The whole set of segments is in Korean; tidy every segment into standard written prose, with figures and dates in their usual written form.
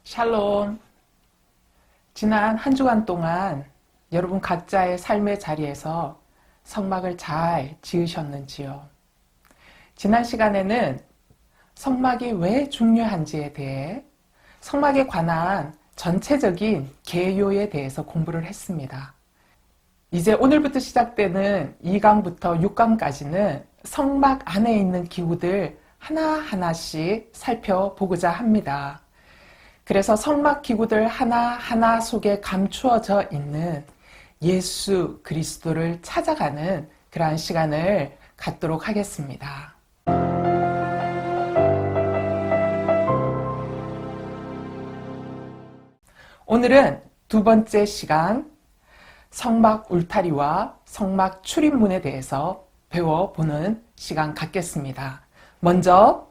샬롬. 지난 한 주간 동안 여러분 각자의 삶의 자리에서 성막을 잘 지으셨는지요? 지난 시간에는 성막이 왜 중요한지에 대해 성막에 관한 전체적인 개요에 대해서 공부를 했습니다. 이제 오늘부터 시작되는 2강부터 6강까지는 성막 안에 있는 기구들 하나하나씩 살펴보고자 합니다. 그래서 성막 기구들 하나하나 속에 감추어져 있는 예수 그리스도를 찾아가는 그러한 시간을 갖도록 하겠습니다. 오늘은 두 번째 시간, 성막 울타리와 성막 출입문에 대해서 배워보는 시간 갖겠습니다. 먼저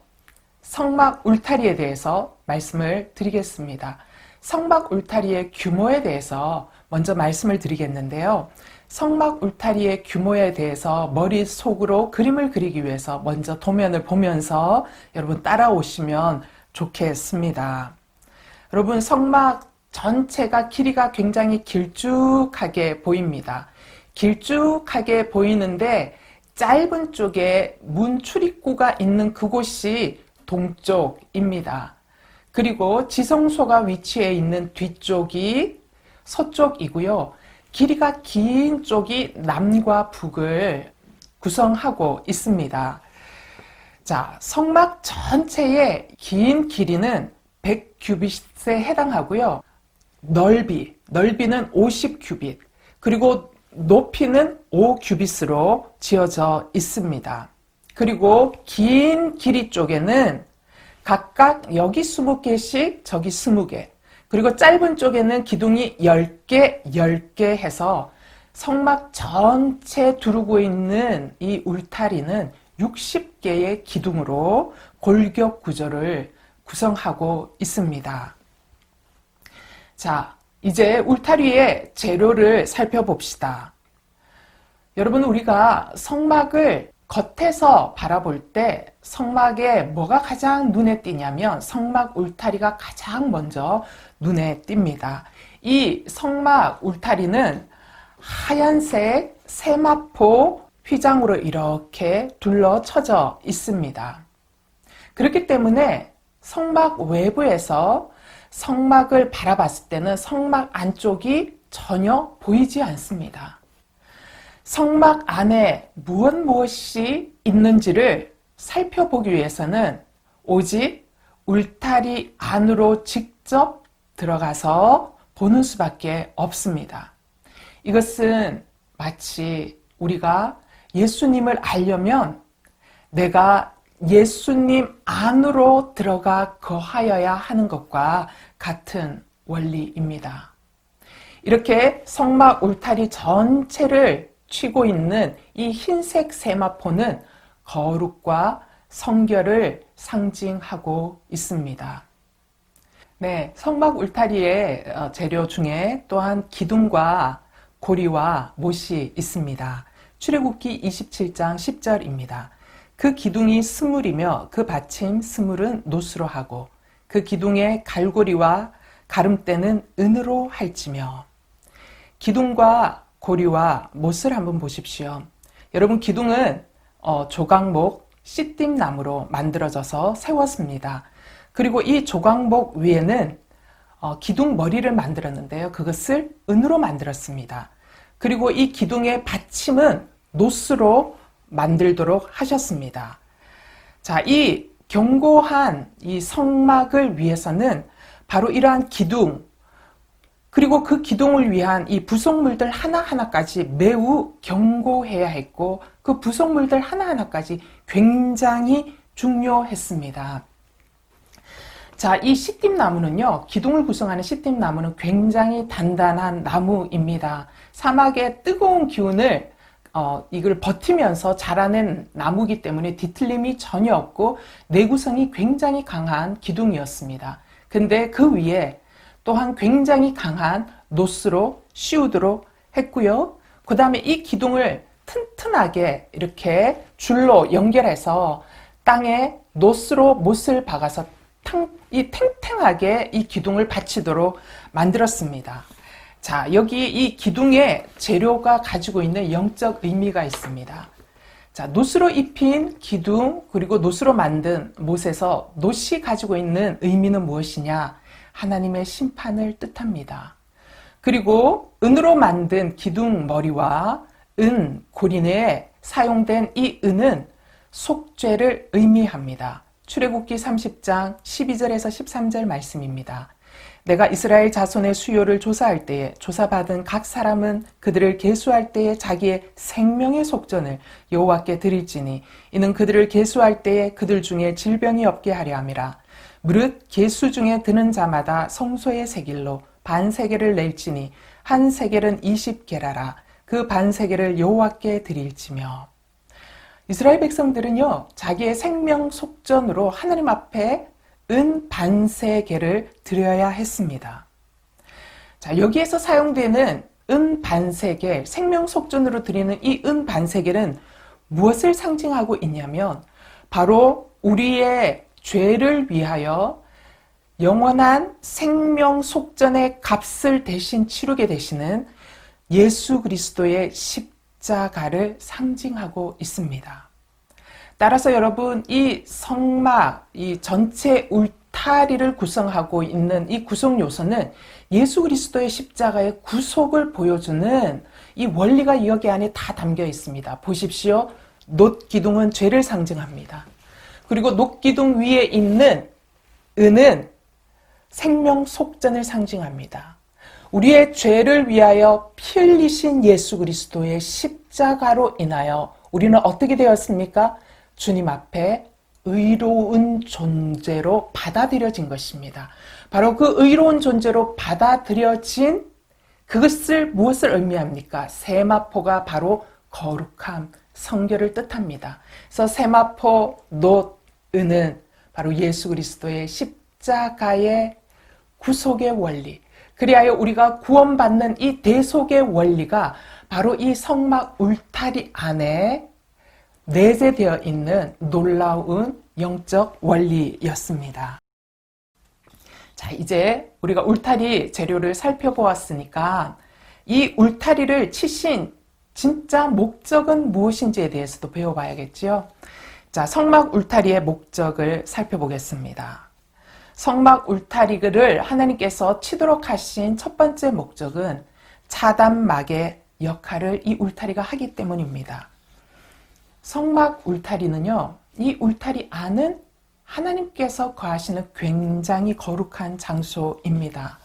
성막 울타리에 대해서 말씀을 드리겠습니다. 성막 울타리의 규모에 대해서 먼저 말씀을 드리겠는데요. 성막 울타리의 규모에 대해서 머릿속으로 그림을 그리기 위해서 먼저 도면을 보면서 여러분 따라오시면 좋겠습니다. 여러분, 성막 전체가 길이가 굉장히 길쭉하게 보입니다. 길쭉하게 보이는데 짧은 쪽에 문 출입구가 있는 그곳이 동쪽입니다. 그리고 지성소가 위치해 있는 뒤쪽이 서쪽이고요. 길이가 긴 쪽이 남과 북을 구성하고 있습니다. 자, 성막 전체의 긴 길이는 100규빗에 해당하고요. 넓이는 50규빗, 그리고 높이는 5규빗으로 지어져 있습니다. 그리고 긴 길이 쪽에는 각각 여기 20개씩 저기 20개, 그리고 짧은 쪽에는 기둥이 10개, 10개 해서 성막 전체 두르고 있는 이 울타리는 60개의 기둥으로 골격 구조를 구성하고 있습니다. 자, 이제 울타리의 재료를 살펴봅시다. 여러분, 우리가 성막을 겉에서 바라볼 때 성막에 뭐가 가장 눈에 띄냐면 성막 울타리가 가장 먼저 눈에 띕니다. 이 성막 울타리는 하얀색 세마포 휘장으로 이렇게 둘러쳐져 있습니다. 그렇기 때문에 성막 외부에서 성막을 바라봤을 때는 성막 안쪽이 전혀 보이지 않습니다. 성막 안에 무엇이 있는지를 살펴보기 위해서는 오직 울타리 안으로 직접 들어가서 보는 수밖에 없습니다. 이것은 마치 우리가 예수님을 알려면 내가 예수님 안으로 들어가 거하여야 하는 것과 같은 원리입니다. 이렇게 성막 울타리 전체를 치고 있는 이 흰색 세마포는 거룩과 성결을 상징하고 있습니다. 네, 성막 울타리의 재료 중에 또한 기둥과 고리와 못이 있습니다. 출애굽기 27장 10절입니다. 그 기둥이 스물이며 그 받침 스물은 노스로 하고 그 기둥의 갈고리와 가름대는 은으로 할지며. 기둥과 고리와 못을 한번 보십시오. 여러분, 기둥은 조각목 씨띠나무로 만들어져서 세웠습니다. 그리고 이 조각목 위에는 기둥 머리를 만들었는데요. 그것을 은으로 만들었습니다. 그리고 이 기둥의 받침은 노스로 만들도록 하셨습니다. 자, 이 견고한 이 성막을 위해서는 바로 이러한 기둥, 그리고 그 기둥을 위한 이 부속물들 하나하나까지 매우 견고해야 했고 그 부속물들 하나하나까지 굉장히 중요했습니다. 자, 이 시띠나무는요, 기둥을 구성하는 시띠나무는 굉장히 단단한 나무입니다. 사막의 뜨거운 기운을 이걸 버티면서 자라낸 나무이기 때문에 뒤틀림이 전혀 없고 내구성이 굉장히 강한 기둥이었습니다. 근데 그 위에 또한 굉장히 강한 노스로 씌우도록 했고요. 그 다음에 이 기둥을 튼튼하게 이렇게 줄로 연결해서 땅에 노스로 못을 박아서 이 탱탱하게 이 기둥을 받치도록 만들었습니다. 자, 여기 이 기둥의 재료가 가지고 있는 영적 의미가 있습니다. 자, 놋으로 입힌 기둥 그리고 놋으로 만든 못에서 놋이 가지고 있는 의미는 무엇이냐? 하나님의 심판을 뜻합니다. 그리고 은으로 만든 기둥 머리와 은 고리내에 사용된 이 은은 속죄를 의미합니다. 출애굽기 30장 12절에서 13절 말씀입니다. 내가 이스라엘 자손의 수요를 조사할 때에 조사받은 각 사람은 그들을 계수할 때에 자기의 생명의 속전을 여호와께 드릴지니 이는 그들을 계수할 때에 그들 중에 질병이 없게 하려 함이라. 무릇 계수 중에 드는 자마다 성소의 세겔로 반 세겔을 낼지니 한 세겔은 20게라라. 그 반 세겔을 여호와께 드릴지며. 이스라엘 백성들은요, 자기의 생명 속전으로 하나님 앞에 은 반세겔을 드려야 했습니다. 자, 여기에서 사용되는 은 반세겔, 생명 속전으로 드리는 이 은 반세겔은 무엇을 상징하고 있냐면 바로 우리의 죄를 위하여 영원한 생명 속전의 값을 대신 치르게 되시는 예수 그리스도의 십자가를 상징하고 있습니다. 따라서 여러분, 이 성막, 이 전체 울타리를 구성하고 있는 이 구성 요소는 예수 그리스도의 십자가의 구속을 보여주는 이 원리가 여기 안에 다 담겨 있습니다. 보십시오. 놋 기둥은 죄를 상징합니다. 그리고 놋 기둥 위에 있는 은은 생명 속전을 상징합니다. 우리의 죄를 위하여 피 흘리신 예수 그리스도의 십자가로 인하여 우리는 어떻게 되었습니까? 주님 앞에 의로운 존재로 받아들여진 것입니다. 바로 그 의로운 존재로 받아들여진 그것을 무엇을 의미합니까? 세마포가 바로 거룩함, 성결을 뜻합니다. 그래서 세마포, 놋, 은은 바로 예수 그리스도의 십자가의 구속의 원리, 그리하여 우리가 구원받는 이 대속의 원리가 바로 이 성막 울타리 안에 내재되어 있는 놀라운 영적 원리였습니다. 자, 이제 우리가 울타리 재료를 살펴보았으니까 이 울타리를 치신 진짜 목적은 무엇인지에 대해서도 배워봐야겠지요. 자, 성막 울타리의 목적을 살펴보겠습니다. 성막 울타리를 하나님께서 치도록 하신 첫 번째 목적은 차단막의 역할을 이 울타리가 하기 때문입니다. 성막 울타리는요, 이 울타리 안은 하나님께서 거하시는 굉장히 거룩한 장소입니다.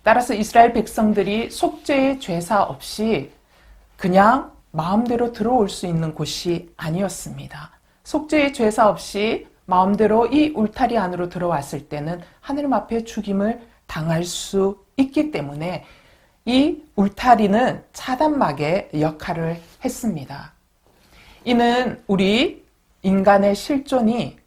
따라서 이스라엘 백성들이 속죄의 죄사 없이 그냥 마음대로 들어올 수 있는 곳이 아니었습니다. 속죄의 죄사 없이 마음대로 이 울타리 안으로 들어왔을 때는 하나님 앞에 죽임을 당할 수 있기 때문에 이 울타리는 차단막의 역할을 했습니다. 이는 우리 인간의 실존이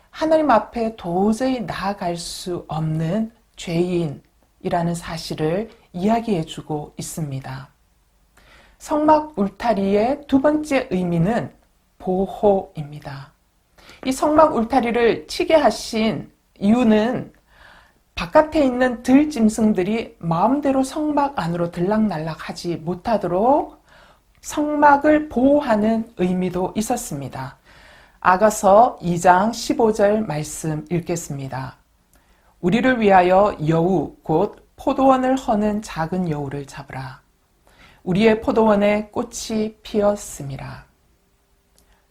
하나님 앞에 도저히 나아갈 수 없는 죄인이라는 사실을 이야기해주고 있습니다. 성막 울타리의 두 번째 의미는 보호입니다. 이 성막 울타리를 치게 하신 이유는 바깥에 있는 들짐승들이 마음대로 성막 안으로 들락날락하지 못하도록 성막을 보호하는 의미도 있었습니다. 아가서 2장 15절 말씀 읽겠습니다. 우리를 위하여 여우 곧 포도원을 허는 작은 여우를 잡으라. 우리의 포도원에 꽃이 피었음이라.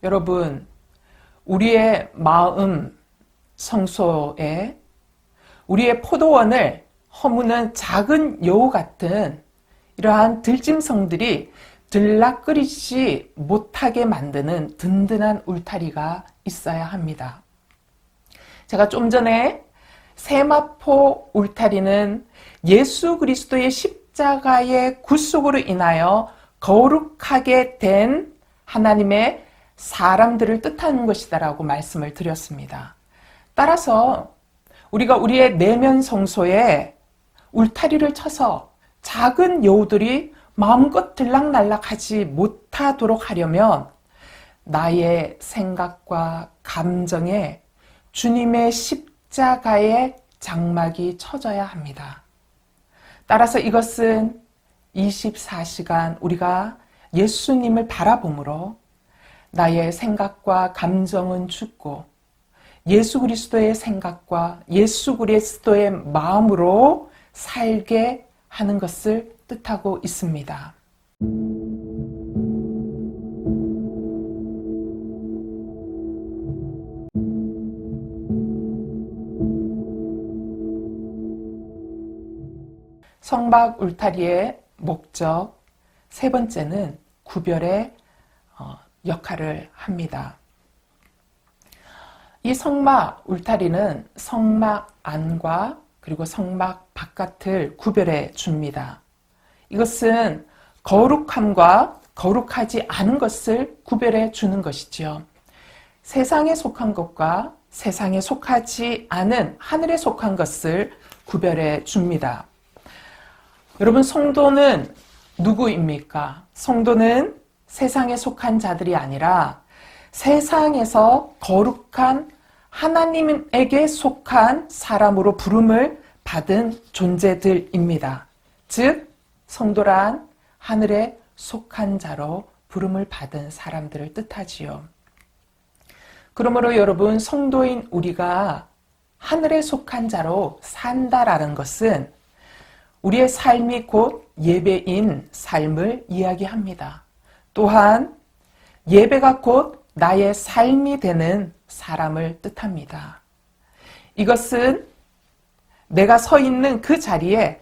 여러분, 우리의 마음 성소에 우리의 포도원을 허무는 작은 여우 같은 이러한 들짐승들이 들락거리지 못하게 만드는 든든한 울타리가 있어야 합니다. 제가 좀 전에 세마포 울타리는 예수 그리스도의 십자가의 구속으로 인하여 거룩하게 된 하나님의 사람들을 뜻하는 것이다라고 말씀을 드렸습니다. 따라서 우리가 우리의 내면 성소에 울타리를 쳐서 작은 여우들이 마음껏 들락날락하지 못하도록 하려면 나의 생각과 감정에 주님의 십자가의 십자가의 장막이 쳐져야 합니다. 따라서 이것은 24시간 우리가 예수님을 바라봄으로 나의 생각과 감정은 죽고 예수 그리스도의 생각과 예수 그리스도의 마음으로 살게 하는 것을 뜻하고 있습니다. 성막 울타리의 목적 세 번째는 구별의 역할을 합니다. 이 성막 울타리는 성막 안과 그리고 성막 바깥을 구별해 줍니다. 이것은 거룩함과 거룩하지 않은 것을 구별해 주는 것이지요. 세상에 속한 것과 세상에 속하지 않은 하늘에 속한 것을 구별해 줍니다. 여러분, 성도는 누구입니까? 성도는 세상에 속한 자들이 아니라 세상에서 거룩한 하나님에게 속한 사람으로 부름을 받은 존재들입니다. 즉, 성도란 하늘에 속한 자로 부름을 받은 사람들을 뜻하지요. 그러므로 여러분, 성도인 우리가 하늘에 속한 자로 산다라는 것은 우리의 삶이 곧 예배인 삶을 이야기합니다. 또한 예배가 곧 나의 삶이 되는 사람을 뜻합니다. 이것은 내가 서 있는 그 자리에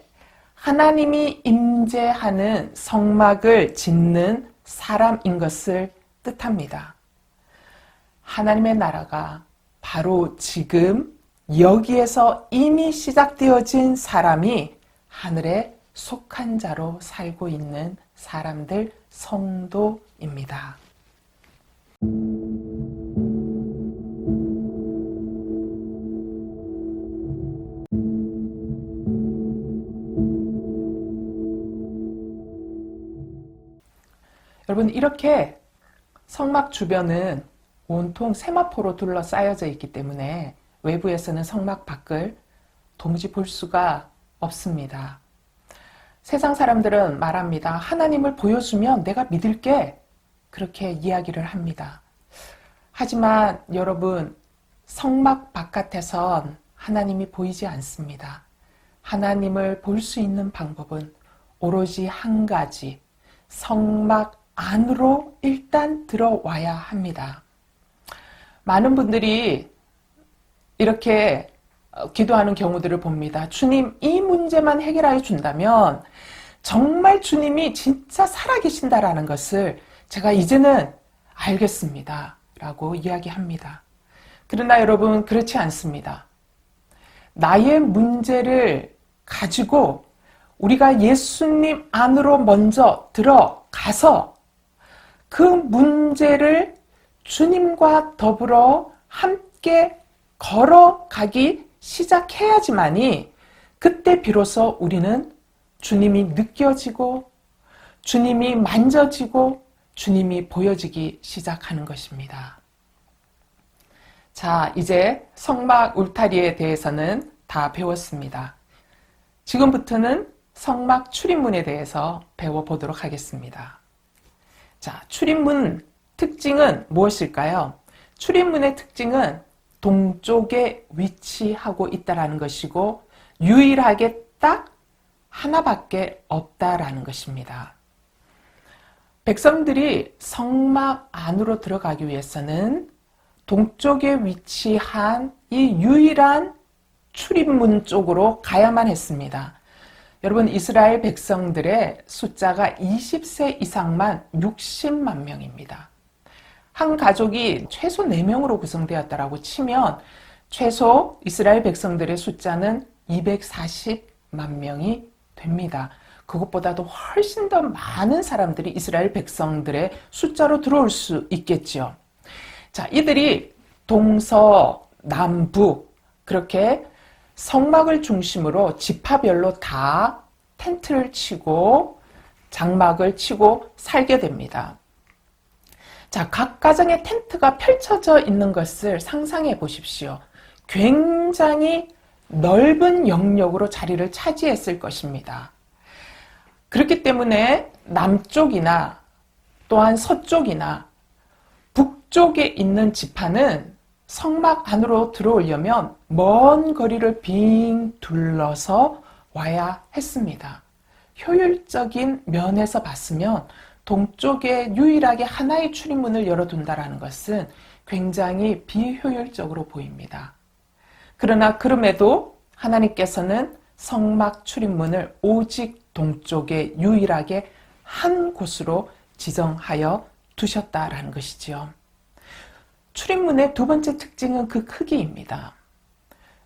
하나님이 임재하는 성막을 짓는 사람인 것을 뜻합니다. 하나님의 나라가 바로 지금 여기에서 이미 시작되어진 사람이 하늘에 속한 자로 살고 있는 사람들, 성도입니다. 여러분, 이렇게 성막 주변은 온통 세마포로 둘러싸여져 있기 때문에 외부에서는 성막 밖을 도무지 볼 수가 없습니다. 세상 사람들은 말합니다. 하나님을 보여주면 내가 믿을게. 그렇게 이야기를 합니다. 하지만 여러분, 성막 바깥에선 하나님이 보이지 않습니다. 하나님을 볼 수 있는 방법은 오로지 한 가지, 성막 안으로 일단 들어와야 합니다. 많은 분들이 이렇게 기도하는 경우들을 봅니다. 주님, 이 문제만 해결하여 준다면 정말 주님이 진짜 살아계신다라는 것을 제가 이제는 알겠습니다. 라고 이야기합니다. 그러나 여러분, 그렇지 않습니다. 나의 문제를 가지고 우리가 예수님 안으로 먼저 들어가서 그 문제를 주님과 더불어 함께 걸어가기 시작해야지만이 그때 비로소 우리는 주님이 느껴지고 주님이 만져지고 주님이 보여지기 시작하는 것입니다. 자, 이제 성막 울타리에 대해서는 다 배웠습니다. 지금부터는 성막 출입문에 대해서 배워보도록 하겠습니다. 자, 출입문 특징은 무엇일까요? 출입문의 특징은 동쪽에 위치하고 있다는 것이고 유일하게 딱 하나밖에 없다라는 것입니다. 백성들이 성막 안으로 들어가기 위해서는 동쪽에 위치한 이 유일한 출입문 쪽으로 가야만 했습니다. 여러분, 이스라엘 백성들의 숫자가 20세 이상만 60만 명입니다. 한 가족이 최소 4명으로 구성되었다라고 치면 최소 이스라엘 백성들의 숫자는 240만 명이 됩니다. 그것보다도 훨씬 더 많은 사람들이 이스라엘 백성들의 숫자로 들어올 수 있겠죠. 자, 이들이 동서, 남북 그렇게 성막을 중심으로 지파별로 다 텐트를 치고 장막을 치고 살게 됩니다. 자, 각 가정의 텐트가 펼쳐져 있는 것을 상상해 보십시오. 굉장히 넓은 영역으로 자리를 차지했을 것입니다. 그렇기 때문에 남쪽이나 또한 서쪽이나 북쪽에 있는 지파는 성막 안으로 들어오려면 먼 거리를 빙 둘러서 와야 했습니다. 효율적인 면에서 봤으면 동쪽에 유일하게 하나의 출입문을 열어둔다는 것은 굉장히 비효율적으로 보입니다. 그러나 그럼에도 하나님께서는 성막 출입문을 오직 동쪽에 유일하게 한 곳으로 지정하여 두셨다라는 것이지요. 출입문의 두 번째 특징은 그 크기입니다.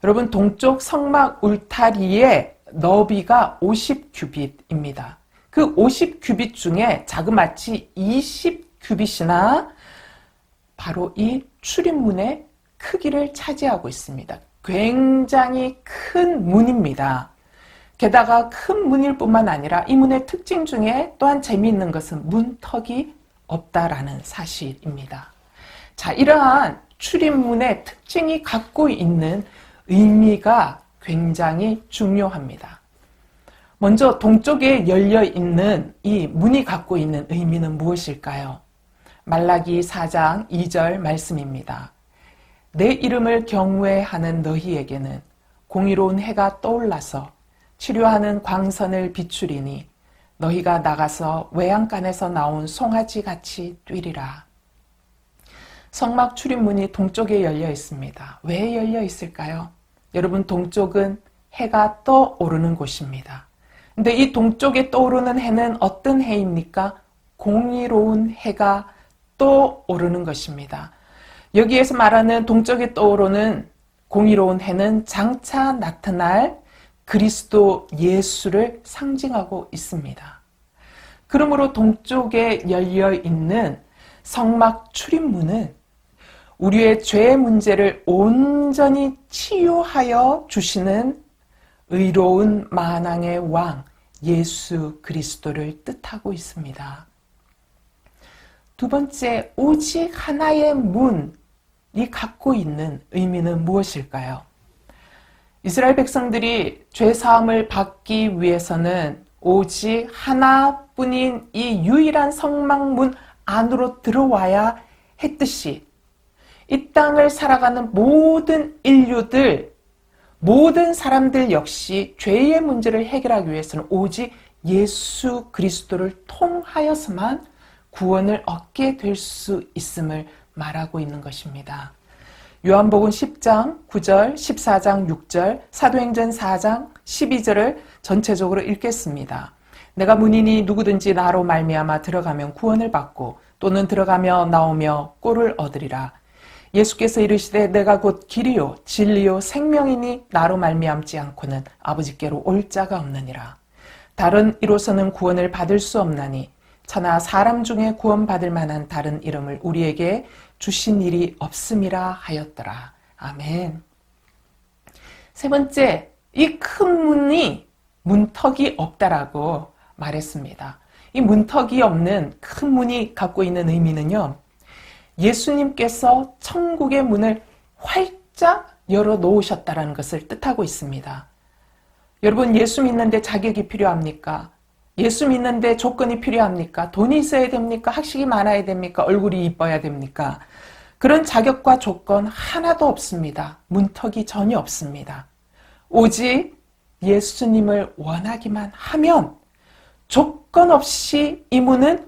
여러분, 동쪽 성막 울타리의 너비가 50규빗입니다. 그 50규빗 중에 자그마치 20규빗이나 바로 이 출입문의 크기를 차지하고 있습니다. 굉장히 큰 문입니다. 게다가 큰 문일 뿐만 아니라 이 문의 특징 중에 또한 재미있는 것은 문턱이 없다라는 사실입니다. 자, 이러한 출입문의 특징이 갖고 있는 의미가 굉장히 중요합니다. 먼저 동쪽에 열려 있는 이 문이 갖고 있는 의미는 무엇일까요? 말라기 4장 2절 말씀입니다. 내 이름을 경외하는 너희에게는 공의로운 해가 떠올라서 치료하는 광선을 비추리니 너희가 나가서 외양간에서 나온 송아지 같이 뛰리라. 성막 출입문이 동쪽에 열려 있습니다. 왜 열려 있을까요? 여러분, 동쪽은 해가 떠오르는 곳입니다. 근데 이 동쪽에 떠오르는 해는 어떤 해입니까? 공의로운 해가 떠오르는 것입니다. 여기에서 말하는 동쪽에 떠오르는 공의로운 해는 장차 나타날 그리스도 예수를 상징하고 있습니다. 그러므로 동쪽에 열려 있는 성막 출입문은 우리의 죄 문제를 온전히 치유하여 주시는 의로운 만왕의 왕 예수 그리스도를 뜻하고 있습니다. 두 번째, 오직 하나의 문이 갖고 있는 의미는 무엇일까요? 이스라엘 백성들이 죄 사함을 받기 위해서는 오직 하나뿐인 이 유일한 성막문 안으로 들어와야 했듯이 이 땅을 살아가는 모든 인류들, 모든 사람들 역시 죄의 문제를 해결하기 위해서는 오직 예수 그리스도를 통하여서만 구원을 얻게 될 수 있음을 말하고 있는 것입니다. 요한복음 10장 9절, 14장 6절, 사도행전 4장 12절을 전체적으로 읽겠습니다. 내가 문이니 누구든지 나로 말미암아 들어가면 구원을 받고 또는 들어가며 나오며 꼴을 얻으리라. 예수께서 이르시되 내가 곧 길이요 진리요 생명이니 나로 말미암지 않고는 아버지께로 올 자가 없느니라. 다른 이로서는 구원을 받을 수 없나니 천하 사람 중에 구원받을 만한 다른 이름을 우리에게 주신 일이 없음이라 하였더라. 아멘. 세 번째, 이 큰 문이 문턱이 없다라고 말했습니다. 이 문턱이 없는 큰 문이 갖고 있는 의미는요, 예수님께서 천국의 문을 활짝 열어놓으셨다는 것을 뜻하고 있습니다. 여러분, 예수 믿는데 자격이 필요합니까? 예수 믿는데 조건이 필요합니까? 돈이 있어야 됩니까? 학식이 많아야 됩니까? 얼굴이 이뻐야 됩니까? 그런 자격과 조건 하나도 없습니다. 문턱이 전혀 없습니다. 오직 예수님을 원하기만 하면 조건 없이 이 문은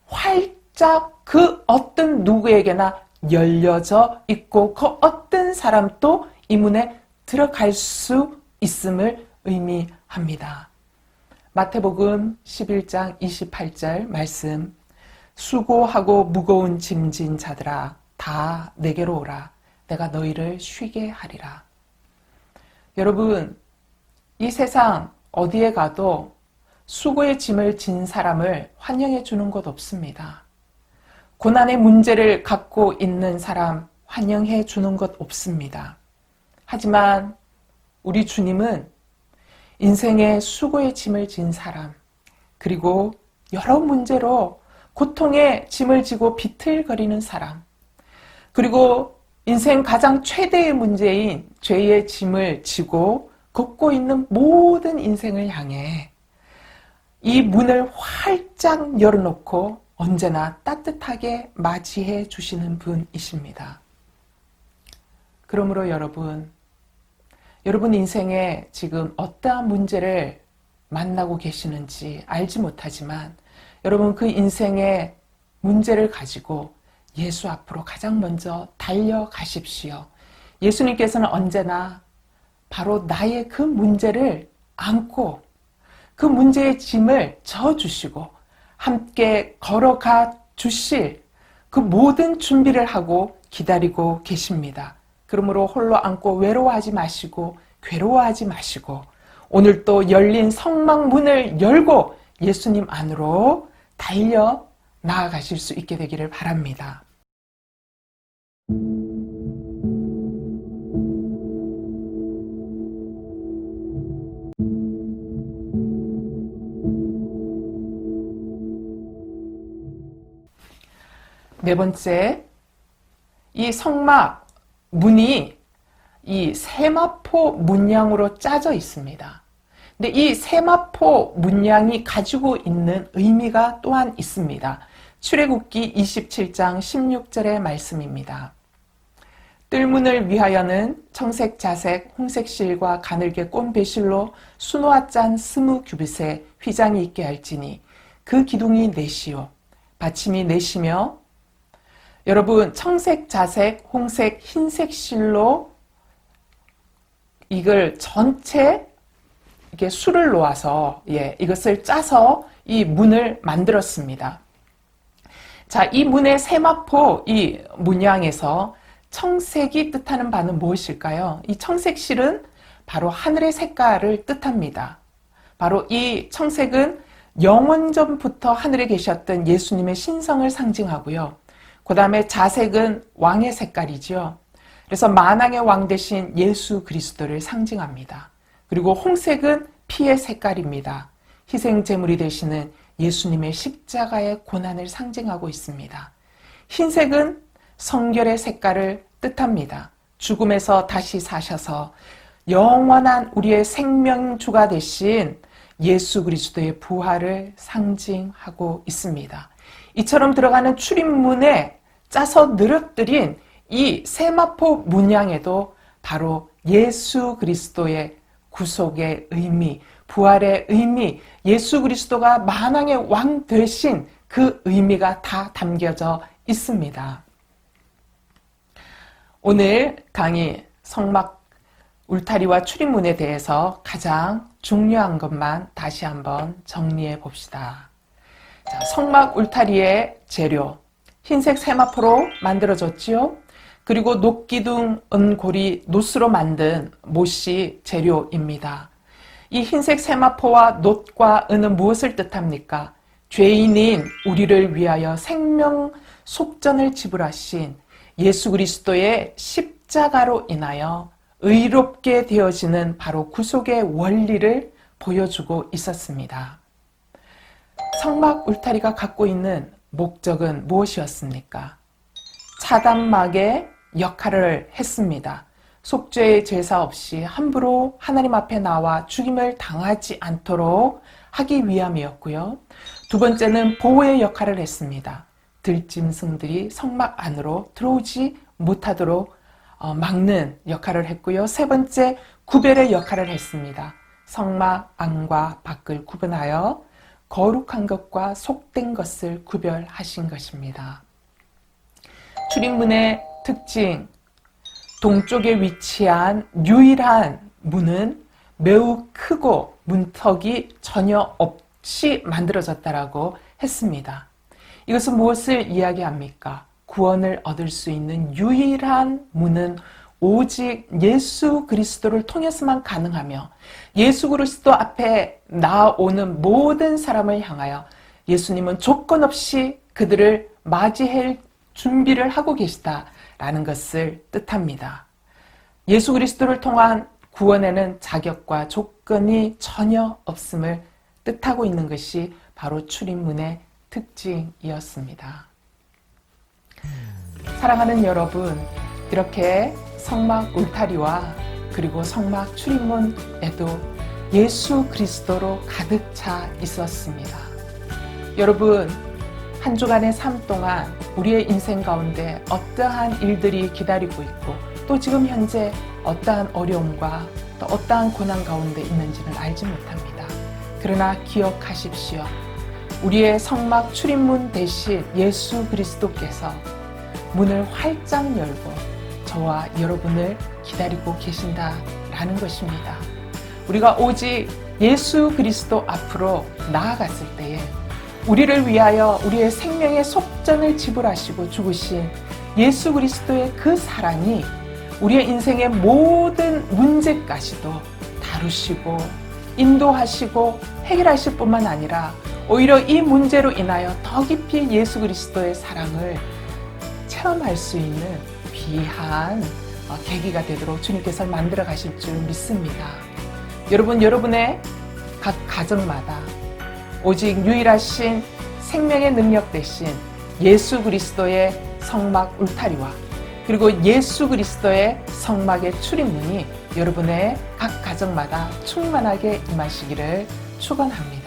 활짝 그 어떤 누구에게나 열려져 있고 그 어떤 사람도 이 문에 들어갈 수 있음을 의미합니다. 마태복음 11장 28절 말씀, 수고하고 무거운 짐진 자들아 다 내게로 오라. 내가 너희를 쉬게 하리라. 여러분, 이 세상 어디에 가도 수고의 짐을 진 사람을 환영해 주는 곳 없습니다. 고난의 문제를 갖고 있는 사람 환영해 주는 것 없습니다. 하지만 우리 주님은 인생의 수고의 짐을 진 사람, 그리고 여러 문제로 고통의 짐을 지고 비틀거리는 사람, 그리고 인생 가장 최대의 문제인 죄의 짐을 지고 걷고 있는 모든 인생을 향해 이 문을 활짝 열어놓고 언제나 따뜻하게 맞이해 주시는 분이십니다. 그러므로 여러분 인생에 지금 어떠한 문제를 만나고 계시는지 알지 못하지만 여러분 그 인생의 문제를 가지고 예수 앞으로 가장 먼저 달려가십시오. 예수님께서는 언제나 바로 나의 그 문제를 안고 그 문제의 짐을 져주시고 함께 걸어가 주실 그 모든 준비를 하고 기다리고 계십니다. 그러므로 홀로 안고 외로워하지 마시고 괴로워하지 마시고 오늘 또 열린 성막 문을 열고 예수님 안으로 달려 나아가실 수 있게 되기를 바랍니다. 네 번째, 이 성막 문이 이 세마포 문양으로 짜져 있습니다. 근데 이 세마포 문양이 가지고 있는 의미가 또한 있습니다. 출애굽기 27장 16절의 말씀입니다. 뜰문을 위하여는 청색, 자색, 홍색 실과 가늘게 꼰 배실로 수노와 짠 20규빗의 휘장이 있게 할지니 그 기둥이 넷이요 받침이 넷이며 여러분 청색, 자색, 홍색, 흰색 실로 이걸 전체 이렇게 수를 놓아서 이것을 짜서 이 문을 만들었습니다. 자, 이 문의 세마포 이 문양에서 청색이 뜻하는 바는 무엇일까요? 이 청색실은 바로 하늘의 색깔을 뜻합니다. 바로 이 청색은 영원전부터 하늘에 계셨던 예수님의 신성을 상징하고요. 그 다음에 자색은 왕의 색깔이죠. 그래서 만왕의 왕 대신 예수 그리스도를 상징합니다. 그리고 홍색은 피의 색깔입니다. 희생제물이 되시는 예수님의 십자가의 고난을 상징하고 있습니다. 흰색은 성결의 색깔을 뜻합니다. 죽음에서 다시 사셔서 영원한 우리의 생명주가 되신 예수 그리스도의 부활을 상징하고 있습니다. 이처럼 들어가는 출입문에 짜서 늘어뜨린 이 세마포 문양에도 바로 예수 그리스도의 구속의 의미, 부활의 의미, 예수 그리스도가 만왕의 왕 되신 그 의미가 다 담겨져 있습니다. 오늘 강의 성막 울타리와 출입문에 대해서 가장 중요한 것만 다시 한번 정리해 봅시다. 자, 성막 울타리의 재료, 흰색 세마포로 만들어졌지요. 그리고 녹기둥, 은고리, 노스로 만든 못이 재료입니다. 이 흰색 세마포와 놋과 은은 무엇을 뜻합니까? 죄인인 우리를 위하여 생명 속전을 지불하신 예수 그리스도의 십자가로 인하여 의롭게 되어지는 바로 구속의 원리를 보여주고 있었습니다. 성막 울타리가 갖고 있는 목적은 무엇이었습니까? 차단막의 역할을 했습니다. 속죄의 제사 없이 함부로 하나님 앞에 나와 죽임을 당하지 않도록 하기 위함이었고요. 두 번째는 보호의 역할을 했습니다. 들짐승들이 성막 안으로 들어오지 못하도록 막는 역할을 했고요. 세 번째, 구별의 역할을 했습니다. 성막 안과 밖을 구분하여 거룩한 것과 속된 것을 구별하신 것입니다. 출입문의 특징, 동쪽에 위치한 유일한 문은 매우 크고 문턱이 전혀 없이 만들어졌다라고 했습니다. 이것은 무엇을 이야기합니까? 구원을 얻을 수 있는 유일한 문은 오직 예수 그리스도를 통해서만 가능하며 예수 그리스도 앞에 나오는 모든 사람을 향하여 예수님은 조건 없이 그들을 맞이할 준비를 하고 계시다라는 것을 뜻합니다. 예수 그리스도를 통한 구원에는 자격과 조건이 전혀 없음을 뜻하고 있는 것이 바로 출입문의 특징이었습니다. 사랑하는 여러분, 이렇게 성막 울타리와 그리고 성막 출입문에도 예수 그리스도로 가득 차 있었습니다. 여러분, 한 주간의 삶 동안 우리의 인생 가운데 어떠한 일들이 기다리고 있고 또 지금 현재 어떠한 어려움과 또 어떠한 고난 가운데 있는지는 알지 못합니다. 그러나 기억하십시오. 우리의 성막 출입문 대신 예수 그리스도께서 문을 활짝 열고 저와 여러분을 기다리고 계신다라는 것입니다. 우리가 오직 예수 그리스도 앞으로 나아갔을 때에 우리를 위하여 우리의 생명의 속전을 지불하시고 죽으신 예수 그리스도의 그 사랑이 우리의 인생의 모든 문제까지도 다루시고 인도하시고 해결하실 뿐만 아니라 오히려 이 문제로 인하여 더 깊이 예수 그리스도의 사랑을 체험할 수 있는 귀한 계기가 되도록 주님께서 만들어 가실 줄 믿습니다. 여러분, 여러분의 각 가정마다 오직 유일하신 생명의 능력 대신 예수 그리스도의 성막 울타리와 그리고 예수 그리스도의 성막의 출입문이 여러분의 각 가정마다 충만하게 임하시기를 축원합니다.